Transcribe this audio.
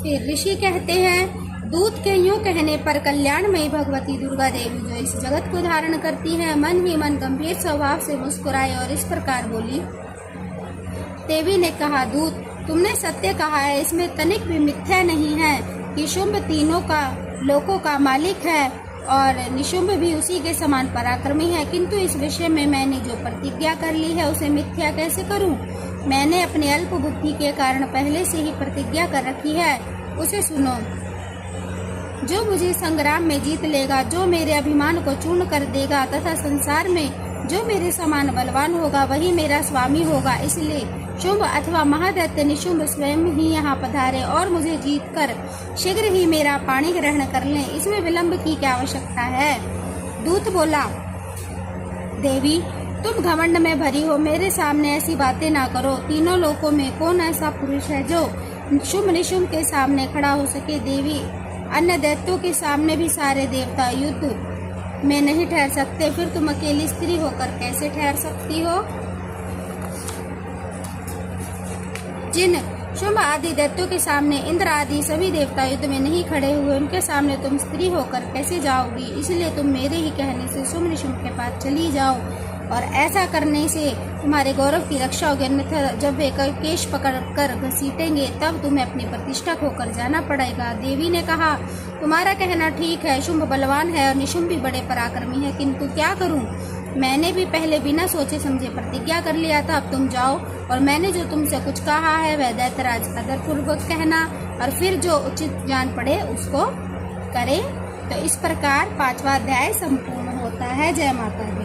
फिर ऋषि कहते हैं, दूत के यूं कहने पर कल्याणमयी भगवती दुर्गा देवी जो इस जगत को धारण करती है, मन ही मन गंभीर स्वभाव से मुस्कुराई और इस प्रकार बोली। देवी ने कहा, दूत, तुमने सत्य कहा है, इसमें तनिक भी मिथ्या नहीं है कि शुंभ तीनों का लोकों का मालिक है और निशुंभ भी उसी के समान पराक्रमी है। किंतु इस विषय में मैंने जो प्रतिज्ञा कर ली है उसे मिथ्या कैसे करूं? मैंने अपने अल्प बुद्धि के कारण पहले से ही प्रतिज्ञा कर रखी है। उसे सुनो। जो मुझे संग्राम में जीत लेगा, जो मेरे अभिमान को चूर्ण कर देगा तथा संसार में जो मेरे समान बलवान होगा वही मेरा स्वामी होगा। इसलिए शुंभ अथवा महादैत्य निशुंभ स्वयं ही यहाँ पधारे और मुझे जीतकर शीघ्र ही मेरा पाणी ग्रहण कर लें। इसमें विलंब की क्या आवश्यकता है? दूत बोला, देवी, तुम घमंड में भरी हो, मेरे सामने ऐसी बातें ना करो। तीनों लोकों में कौन ऐसा पुरुष है जो शुंभ निशुंभ के सामने खड़ा हो सके? देवी, अन्य दैत्यों के सामने भी सारे देवता युद्ध में नहीं ठहर सकते, फिर तुम अकेली स्त्री होकर कैसे ठहर सकती हो? जिन शुंभ आदि दैत्यों के सामने इंद्र आदि सभी देवता युद्ध में नहीं खड़े हुए, उनके सामने तुम स्त्री होकर कैसे जाओगी? इसलिए तुम मेरे ही कहने से शुंभ निशुंभ के पास चली जाओ और ऐसा करने से तुम्हारे गौरव की रक्षा होगी। अन्यथा जब वे केश पकड़कर घसीटेंगे तब तुम्हें अपनी प्रतिष्ठा खोकर जाना पड़ेगा। देवी ने कहा, तुम्हारा कहना ठीक है, शुंभ बलवान है और निशुंभ भी बड़े पराक्रमी है, किंतु क्या करूं? मैंने भी पहले बिना सोचे समझे प्रतिज्ञा कर लिया था। अब तुम जाओ और मैंने जो तुमसे कुछ कहा है वह दैत्यराज आदरपूर्वक कहना और फिर जो उचित जान पड़े उसको करें। तो इस प्रकार 5वां अध्याय संपूर्ण होता है। जय माता दी।